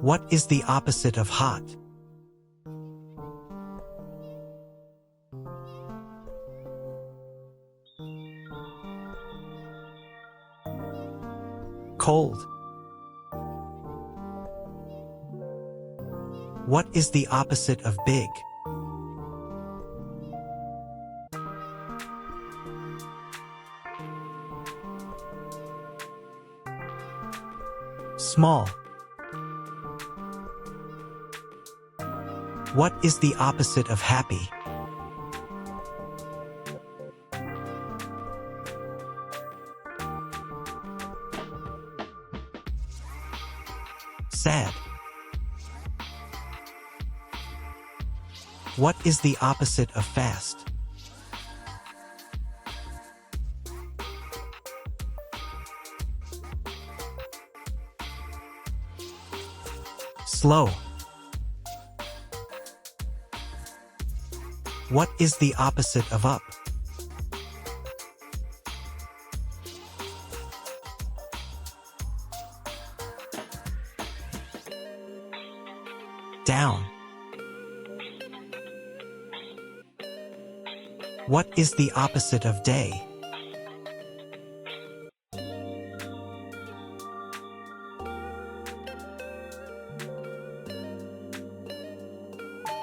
What is the opposite of hot? Cold. What is the opposite of big? Small. What is the opposite of happy? Sad. What is the opposite of fast? Slow. What is the opposite of up? Down. What is the opposite of day?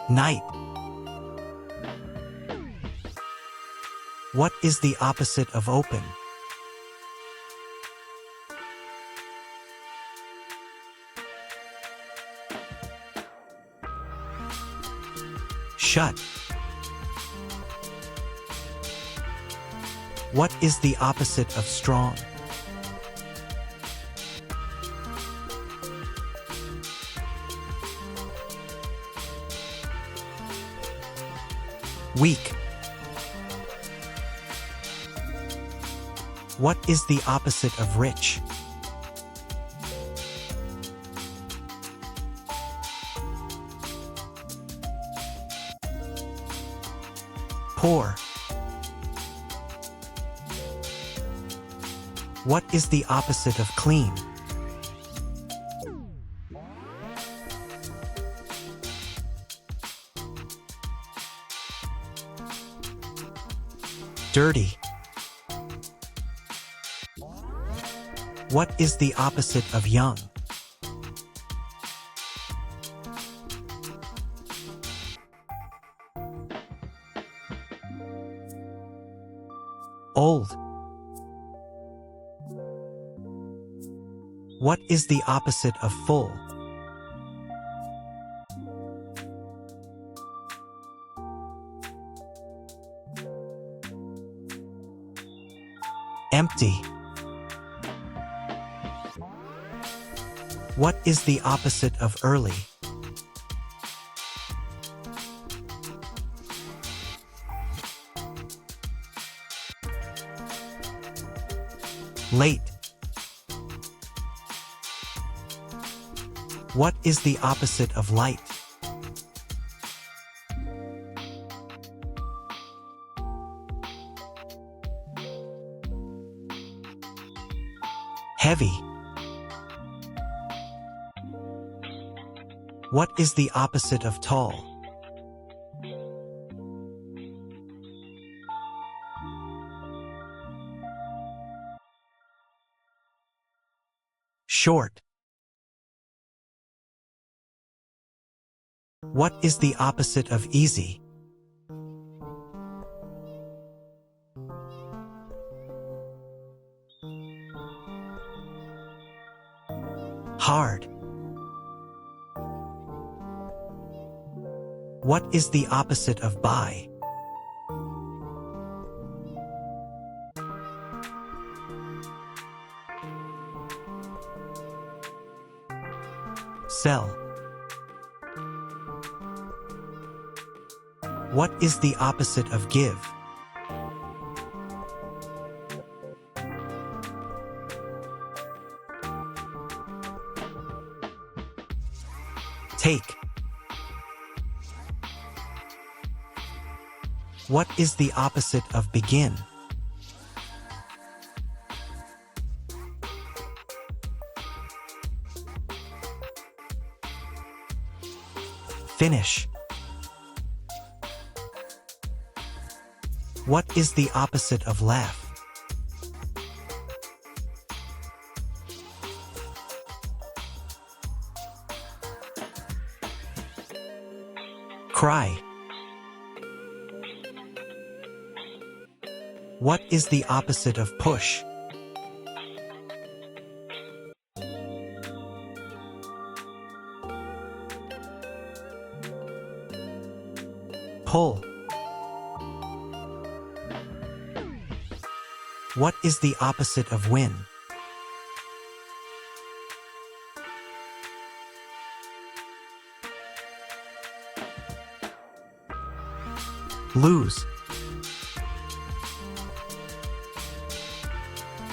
Night. What is the opposite of open? Shut. What is the opposite of strong? Weak. What is the opposite of rich? Poor. What is the opposite of clean? Dirty. What is the opposite of young? Old. What is the opposite of full? Empty. What is the opposite of early? Late. What is the opposite of light? Heavy. What is the opposite of tall? Short. What is the opposite of easy? Hard. What is the opposite of buy? Sell. What is the opposite of give? Take. What is the opposite of begin? Finish. What is the opposite of laugh? Cry. What is the opposite of push? Pull. What is the opposite of win? Lose.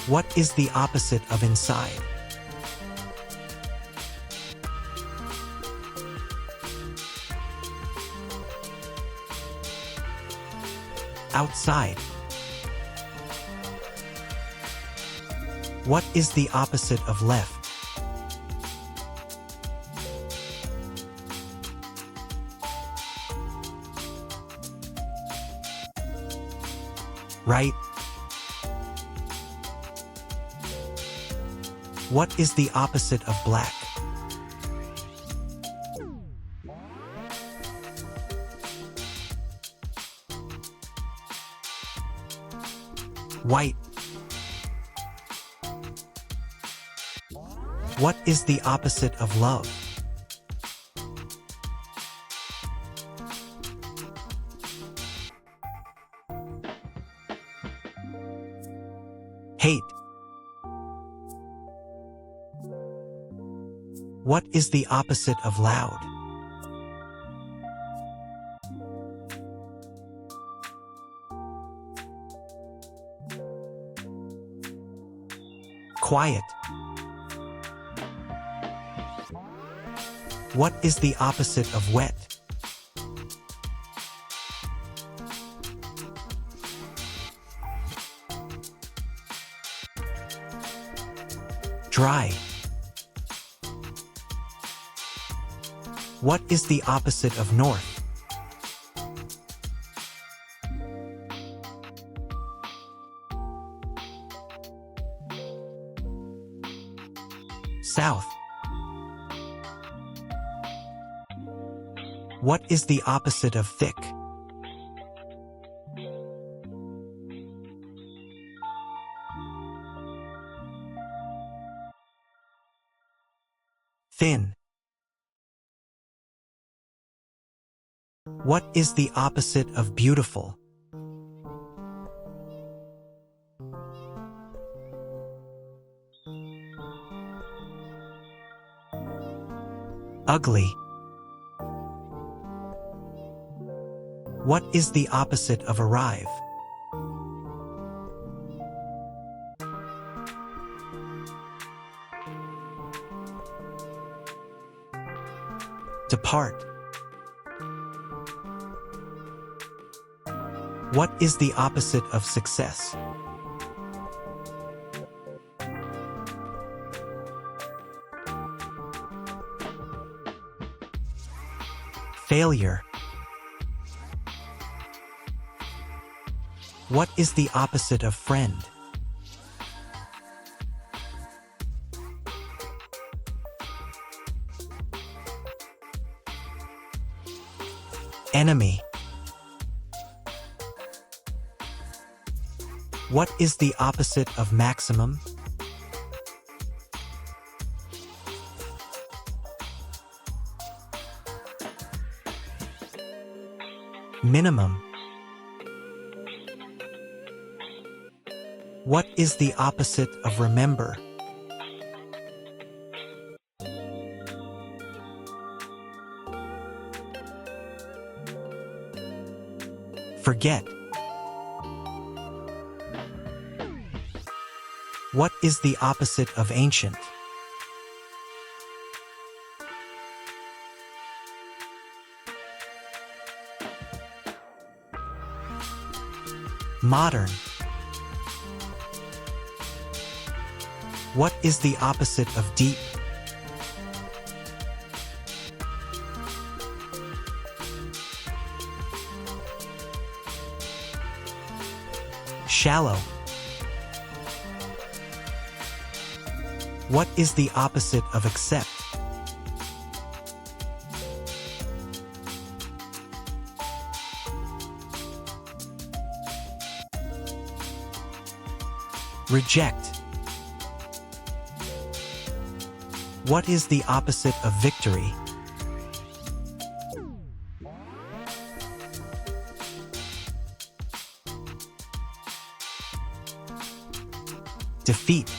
What is the opposite of inside? Outside. What is the opposite of left? Right. What is the opposite of black? White. What is the opposite of love? Hate. What is the opposite of loud? Quiet. What is the opposite of wet? Dry. What is the opposite of north? South. What is the opposite of thick? Thin. What is the opposite of beautiful? Ugly. What is the opposite of arrive? Depart. What is the opposite of success? Failure. What is the opposite of friend? Enemy. What is the opposite of maximum? Minimum. What is the opposite of remember? Forget. What is the opposite of ancient? Modern. What is the opposite of deep? Shallow. What is the opposite of accept? Reject. What is the opposite of victory? Defeat.